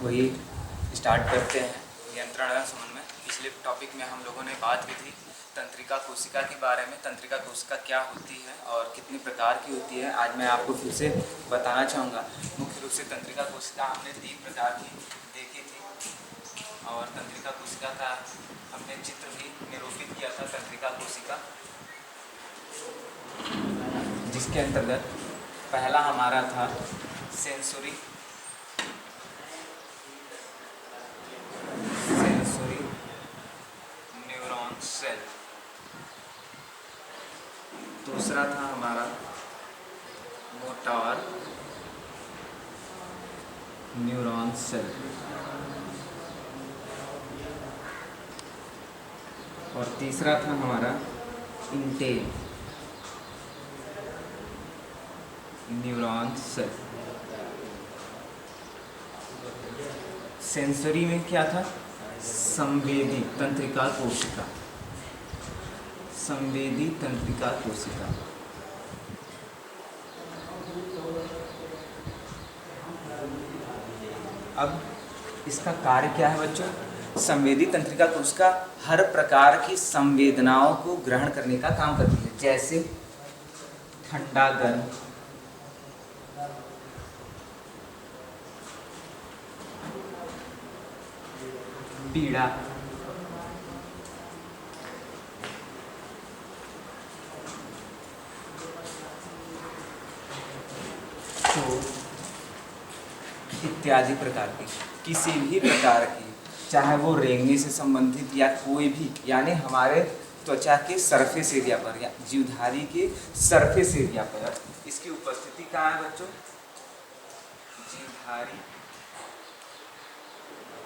वही स्टार्ट करते हैं। नियंत्रण एवं समन्वय। पिछले टॉपिक में हम लोगों ने बात की थी तंत्रिका कोशिका के बारे में। तंत्रिका कोशिका क्या होती है और कितने प्रकार की होती है, आज मैं आपको फिर से बताना चाहूँगा। मुख्य रूप से तंत्रिका कोशिका हमने 3 प्रकार की देखी थी और तंत्रिका कोशिका का हमने चित्र भी निरूपित किया था। तंत्रिका कोशिका जिसके अंतर्गत पहला हमारा था सेंसोरी न्यूरॉन सेल, दूसरा था हमारा मोटार न्यूरॉन सेल और तीसरा था हमारा इंटेल न्यूरॉन सेल। सेंसरी में क्या था? संवेदी तंत्रिका कोशिका, संवेदी तंत्रिका कोशिका। अब इसका कार्य क्या है बच्चों? संवेदी तंत्रिका कोशिका हर प्रकार की संवेदनाओं को ग्रहण करने का काम करती है, जैसे ठंडा गर्म, पीड़ा, चोट इत्यादि प्रकार की, किसी भी प्रकार की, चाहे वो रेंगने से संबंधित या कोई भी, यानी हमारे त्वचा के सरफेस एरिया पर या जीवधारी के सरफेस एरिया पर इसकी उपस्थिति कहाँ है बच्चों? जीवधारी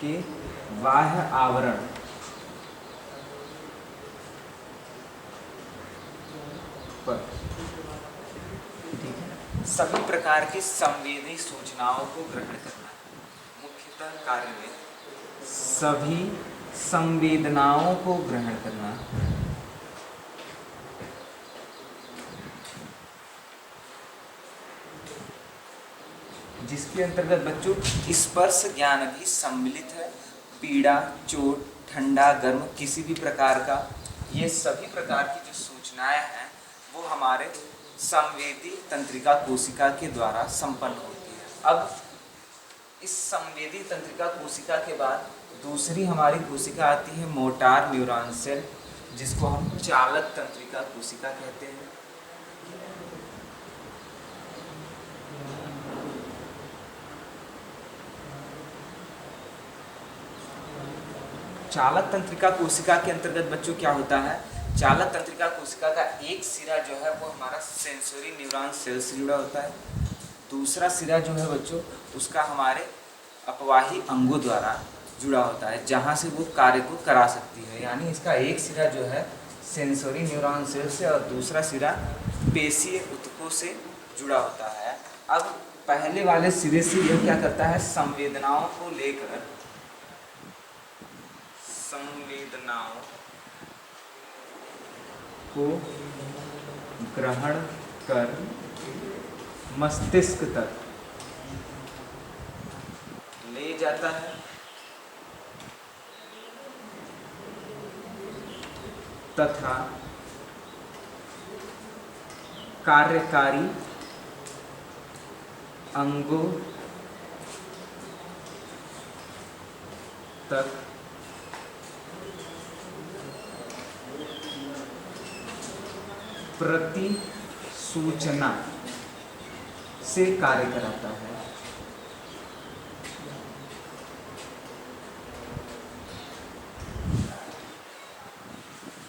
के बाह्य आवरण पर, ठीक है, सभी प्रकार की संवेदी सूचनाओं को ग्रहण करना है। मुख्यतः कार्य में सभी संवेदनाओं को ग्रहण करना, जिसके अंतर्गत बच्चों स्पर्श ज्ञान भी सम्मिलित है। पीड़ा, चोट, ठंडा गर्म, किसी भी प्रकार का, ये सभी प्रकार की जो सूचनाएं हैं वो हमारे संवेदी तंत्रिका कोशिका के द्वारा संपन्न होती है। अब इस संवेदी तंत्रिका कोशिका के बाद दूसरी हमारी कोशिका आती है मोटार न्यूरॉन सेल, जिसको हम चालक तंत्रिका कोशिका कहते हैं। चालक तंत्रिका कोशिका के अंतर्गत बच्चों क्या होता है? चालक तंत्रिका कोशिका का एक सिरा जो है वो हमारा सेंसरी न्यूरॉन सेल से जुड़ा होता है, दूसरा सिरा जो है बच्चों उसका हमारे अपवाही अंगों द्वारा जुड़ा होता है, जहाँ से वो कार्य को करा सकती है। यानी इसका एक सिरा जो है सेंसरी न्यूरॉन सेल से और दूसरा सिरा पेशीय ऊतकों से जुड़ा होता है। अब पहले वाले सिरे से यह क्या करता है? संवेदनाओं को लेकर, संवेदनाओं को ग्रहण कर मस्तिष्क तक ले जाता है तथा कार्यकारी अंगों तक प्रति सूचना से कार्य कराता है।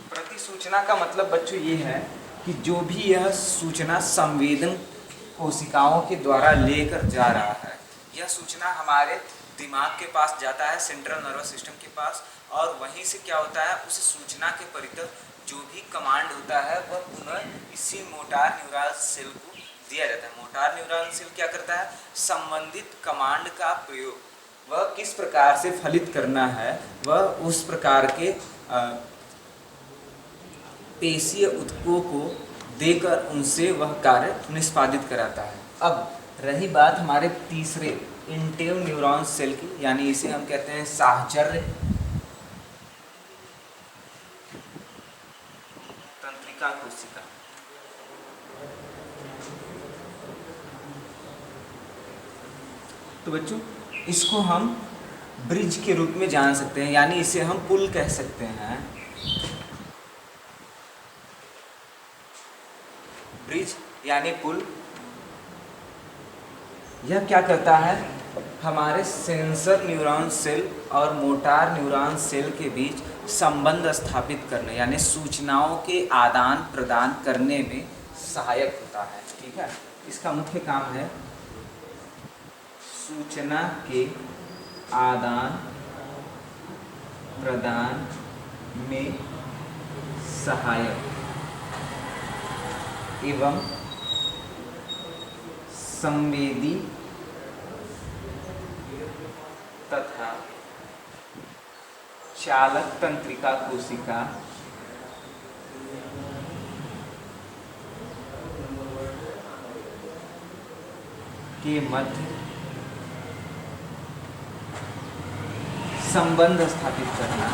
प्रति सूचना का मतलब बच्चों ये है कि जो भी यह सूचना संवेदन कोशिकाओं के द्वारा लेकर जा रहा है, यह सूचना हमारे दिमाग के पास जाता है, सेंट्रल नर्वस सिस्टम के पास, और वहीं से क्या होता है, उस सूचना के परितः जो भी कमांड होता है वह पुनः इसी मोटार न्यूरॉन सेल को दिया जाता है। मोटार न्यूरॉन सेल क्या करता है? संबंधित कमांड का प्रयोग वह किस प्रकार से फलित करना है, वह उस प्रकार के पेशीय ऊतकों को देकर उनसे वह कार्य निष्पादित कराता है। अब रही बात हमारे तीसरे इंटेव न्यूरॉन सेल की, यानी इसे हम कहते हैं साहचर्य तंत्रिका कोशिका। तो बच्चों इसको हम ब्रिज के रूप में जान सकते हैं, यानी इसे हम पुल कह सकते हैं। ब्रिज यानी पुल। यह क्या करता है, हमारे सेंसर न्यूरॉन सेल और मोटार न्यूरॉन सेल के बीच संबंध स्थापित करने, यानी सूचनाओं के आदान प्रदान करने में सहायक होता है। ठीक है, इसका मुख्य काम है सूचना के आदान प्रदान में सहायक एवं संवेदी तथा चालक तंत्रिका कोशिका के मध्य संबंध स्थापित करना।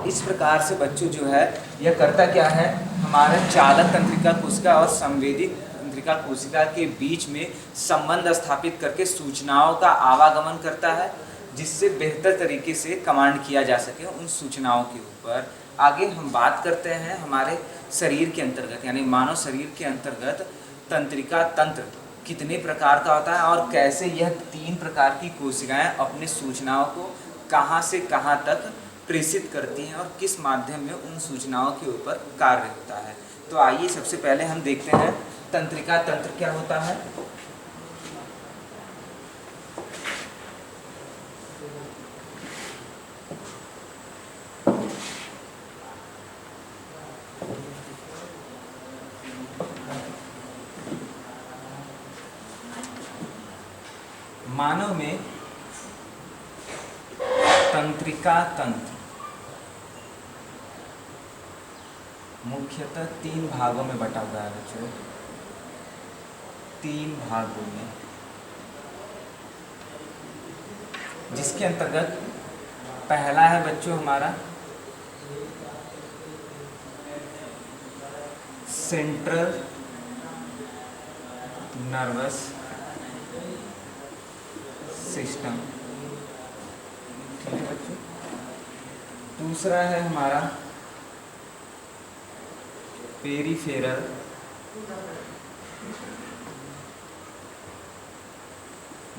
इस प्रकार से बच्चों जो है यह करता क्या है, हमारा चालक तंत्रिका कोशिका और संवेदी तंत्रिका कोशिका के बीच में संबंध स्थापित करके सूचनाओं का आवागमन करता है, जिससे बेहतर तरीके से कमांड किया जा सके उन सूचनाओं के ऊपर। आगे हम बात करते हैं हमारे शरीर के अंतर्गत, यानी मानव शरीर के अंतर्गत तंत्रिका तंत्र कितने प्रकार का होता है और कैसे यह 3 प्रकार की कोशिकाएं अपने सूचनाओं को कहां से कहां तक प्रेषित करती हैं और किस माध्यम में उन सूचनाओं के ऊपर कार्य होता है। तो आइए सबसे पहले हम देखते हैं तंत्रिका तंत्र क्या होता है। मानव में तंत्रिका तंत्र मुख्यतः 3 भागों में बटा हुआ है बच्चों, 3 भागों में, जिसके अंतर्गत पहला है बच्चों हमारा सेंट्रल नर्वस सिस्टम। ठीक है बच्चों, दूसरा है हमारा पेरिफेरल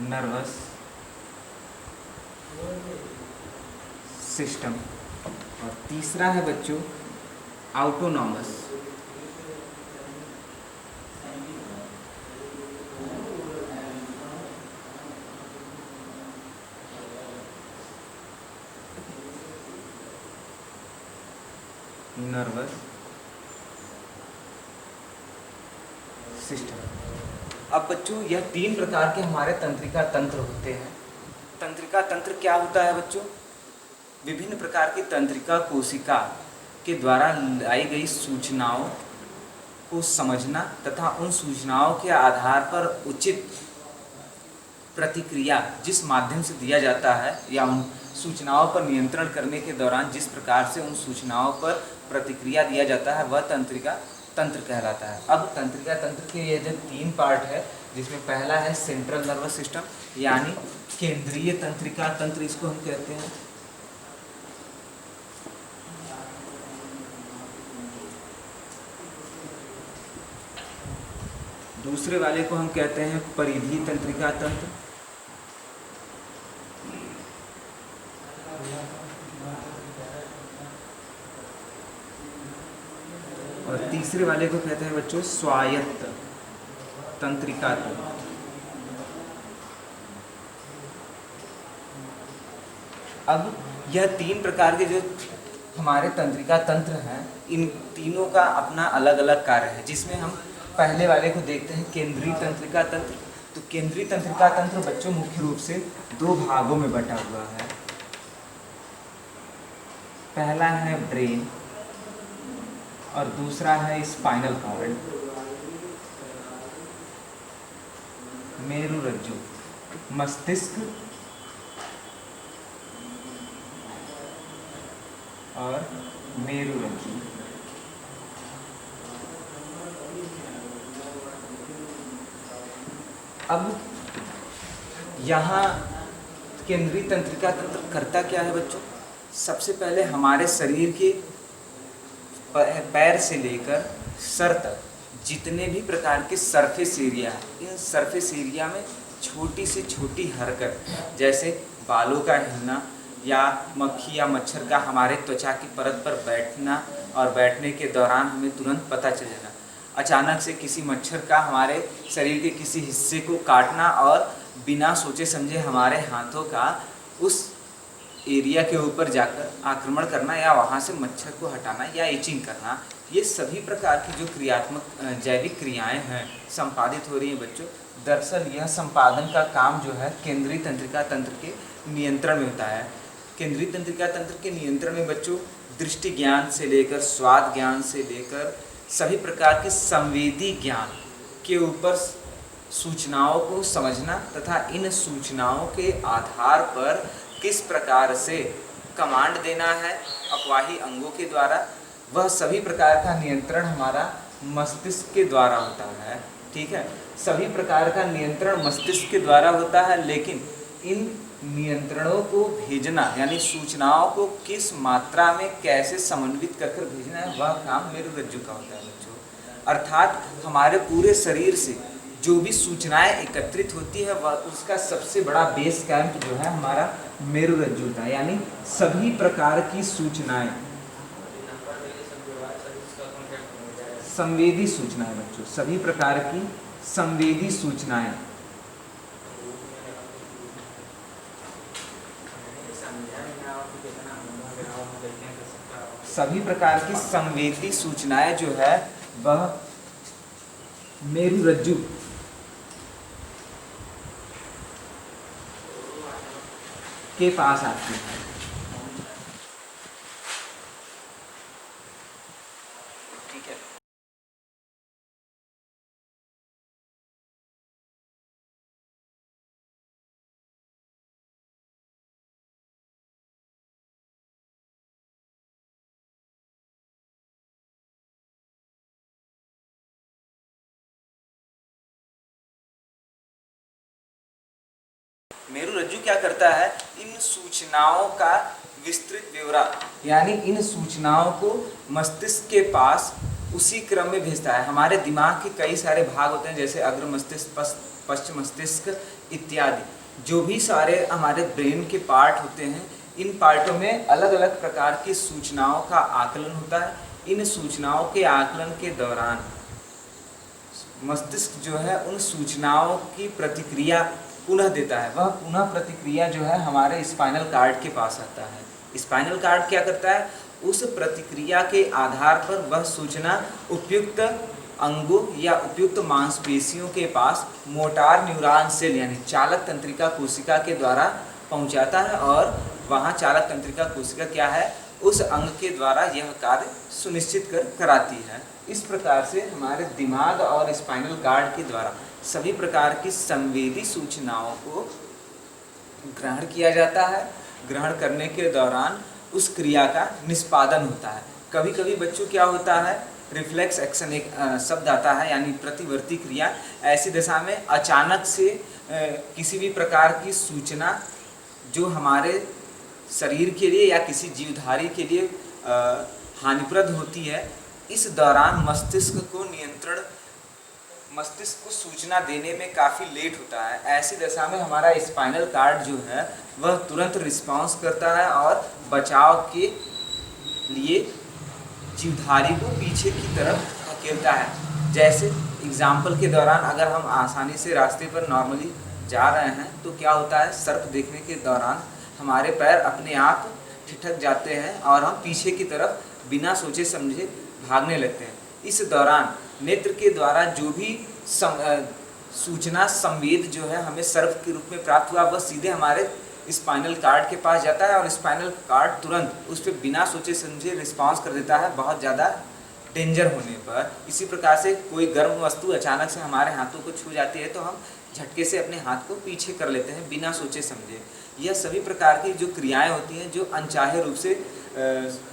नर्वस सिस्टम और तीसरा है बच्चों ऑटोनॉमस नर्वस सिस्टम। अब बच्चों यह 3 प्रकार के हमारे तंत्रिका तंत्र होते हैं। तंत्रिका तंत्र क्या होता है बच्चों, विभिन्न प्रकार की तंत्रिका कोशिका के द्वारा लाई गई सूचनाओं को समझना तथा उन सूचनाओं के आधार पर उचित प्रतिक्रिया जिस माध्यम से दिया जाता है या उन सूचनाओं पर नियंत्रण करने के दौरान जिस प्रकार से उन सूचनाओं पर प्रतिक्रिया दिया जाता है वह तंत्रिका तंत्र कहलाता है। अब तंत्रिका तंत्र के ये जो 3 पार्ट है, जिसमें पहला है सेंट्रल नर्वस सिस्टम यानी केंद्रीय तंत्रिका तंत्र इसको हम कहते हैं। दूसरे वाले को हम कहते हैं परिधीय तंत्रिका तंत्र और तीसरे वाले को कहते हैं बच्चों स्वायत्त तंत्रिका तंत्र। अब यह 3 प्रकार के जो हमारे तंत्रिका तंत्र हैं, इन तीनों का अपना अलग अलग कार्य है, जिसमें हम पहले वाले को देखते हैं केंद्रीय तंत्रिका तंत्र। तो केंद्रीय तंत्रिका तंत्र बच्चों मुख्य रूप से 2 भागों में बटा हुआ है। पहला है ब्रेन और दूसरा है स्पाइनल कॉर्ड, मेरुरज्जु, मस्तिष्क और मेरुरज्जु। अब यहाँ केंद्रीय तंत्रिका तंत्र करता क्या है बच्चों? सबसे पहले हमारे शरीर के पैर से लेकर सर तक जितने भी प्रकार के सरफेस एरिया है, इन सरफेस एरिया में छोटी से छोटी हरकत, जैसे बालों का हिलना या मक्खी या मच्छर का हमारे त्वचा की परत पर बैठना और बैठने के दौरान हमें तुरंत पता चल जाना, अचानक से किसी मच्छर का हमारे शरीर के किसी हिस्से को काटना और बिना सोचे समझे हमारे हाथों का उस एरिया के ऊपर जाकर आक्रमण करना या वहाँ से मच्छर को हटाना या इचिंग करना, ये सभी प्रकार की जो क्रियात्मक जैविक क्रियाएं हैं संपादित हो रही हैं बच्चों। दरअसल यह संपादन का काम जो है केंद्रीय तंत्रिका तंत्र के नियंत्रण में होता है। केंद्रीय तंत्रिका तंत्र के नियंत्रण में बच्चों दृष्टि ज्ञान से लेकर स्वाद ज्ञान से लेकर सभी प्रकार के संवेदी ज्ञान के ऊपर सूचनाओं को समझना तथा इन सूचनाओं के आधार पर किस प्रकार से कमांड देना है अफवाही अंगों के द्वारा, वह सभी प्रकार का नियंत्रण हमारा मस्तिष्क के द्वारा होता है। ठीक है, सभी प्रकार का नियंत्रण मस्तिष्क के द्वारा होता है, लेकिन इन नियंत्रणों को भेजना यानी सूचनाओं को किस मात्रा में कैसे समन्वित कर कर भेजना है, वह काम मेरुरज्जु का होता है बच्चों। अर्थात हमारे पूरे शरीर से जो भी सूचनाएं एकत्रित होती है वह उसका सबसे बड़ा बेस कैंप जो है हमारा मेरुरज्जु होता है, यानी सभी प्रकार की सूचनाएं, संवेदी सूचनाएं बच्चों, सभी प्रकार की संवेदी सूचनाएं, सभी प्रकार की संवेदी सूचनाएं जो है वह मेरुरज्जु के पास आती है। ठीक है, मेरुरज्जु क्या करता है, इन सूचनाओं का विस्तृत ब्यौरा यानी इन सूचनाओं को मस्तिष्क के पास उसी क्रम में भेजता है। हमारे दिमाग के कई सारे भाग होते हैं, जैसे अग्र मस्तिष्क, पश्च मस्तिष्क इत्यादि, जो भी सारे हमारे ब्रेन के पार्ट होते हैं, इन पार्टों में अलग अलग प्रकार की सूचनाओं का आकलन होता है। इन सूचनाओं के आकलन के दौरान मस्तिष्क जो है उन सूचनाओं की प्रतिक्रिया पुनः देता है। वह पुनः प्रतिक्रिया जो है हमारे स्पाइनल कार्ड के पास आता है। स्पाइनल कार्ड क्या करता है, उस प्रतिक्रिया के आधार पर वह सूचना उपयुक्त अंगों या उपयुक्त मांसपेशियों के पास मोटार न्यूरॉन सेल यानी चालक तंत्रिका कोशिका के द्वारा पहुंचाता है, और वहां चालक तंत्रिका कोशिका क्या है, उस अंग के द्वारा यह कार्य सुनिश्चित कराती है। इस प्रकार से हमारे दिमाग और स्पाइनल कार्ड के द्वारा सभी प्रकार की संवेदी सूचनाओं को ग्रहण किया जाता है। ग्रहण करने के दौरान उस क्रिया का निष्पादन होता है। कभी कभी बच्चों क्या होता है, रिफ्लेक्स एक्शन एक शब्द आता है, यानी प्रतिवर्ती क्रिया। ऐसी दशा में अचानक से किसी भी प्रकार की सूचना जो हमारे शरीर के लिए या किसी जीवधारी के लिए हानिप्रद होती है, इस दौरान मस्तिष्क को सूचना देने में काफ़ी लेट होता है। ऐसी दशा में हमारा स्पाइनल कार्ड जो है वह तुरंत रिस्पांस करता है और बचाव के लिए जीवधारी को पीछे की तरफ धकेलता है। जैसे एग्जाम्पल के दौरान अगर हम आसानी से रास्ते पर नॉर्मली जा रहे हैं तो क्या होता है, सर्प देखने के दौरान हमारे पैर अपने आप ठिठक जाते हैं और हम पीछे की तरफ बिना सोचे समझे भागने लगते हैं। इस दौरान नेत्र के द्वारा जो भी सूचना संवेद जो है हमें सर्प के रूप में प्राप्त हुआ, वह सीधे हमारे स्पाइनल कार्ड के पास जाता है और स्पाइनल कार्ड तुरंत उस पर बिना सोचे समझे रिस्पांस कर देता है बहुत ज़्यादा डेंजर होने पर, इसी प्रकार से कोई गर्म वस्तु अचानक से हमारे हाथों को छू जाती है तो हम झटके से अपने हाथ को पीछे कर लेते हैं बिना सोचे समझे। यह सभी प्रकार की जो क्रियाएं होती हैं जो अनचाहे रूप से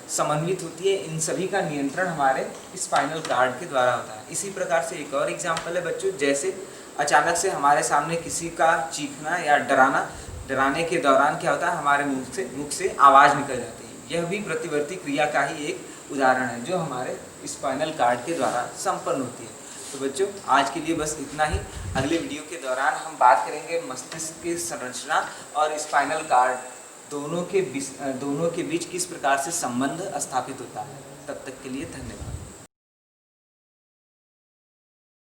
समन्वित होती है, इन सभी का नियंत्रण हमारे स्पाइनल कार्ड के द्वारा होता है। इसी प्रकार से एक और एग्जाम्पल है बच्चों, जैसे अचानक से हमारे सामने किसी का चीखना या डराने के दौरान क्या होता है, हमारे मुख से आवाज़ निकल जाती है। यह भी प्रतिवर्ती क्रिया का ही एक उदाहरण है जो हमारे स्पाइनल कार्ड के द्वारा संपन्न होती है। तो बच्चों आज के लिए बस इतना ही। अगले वीडियो के दौरान हम बात करेंगे मस्तिष्क की संरचना और स्पाइनल कार्ड दोनों के बीच किस प्रकार से संबंध स्थापित होता है। तब तक के लिए धन्यवाद।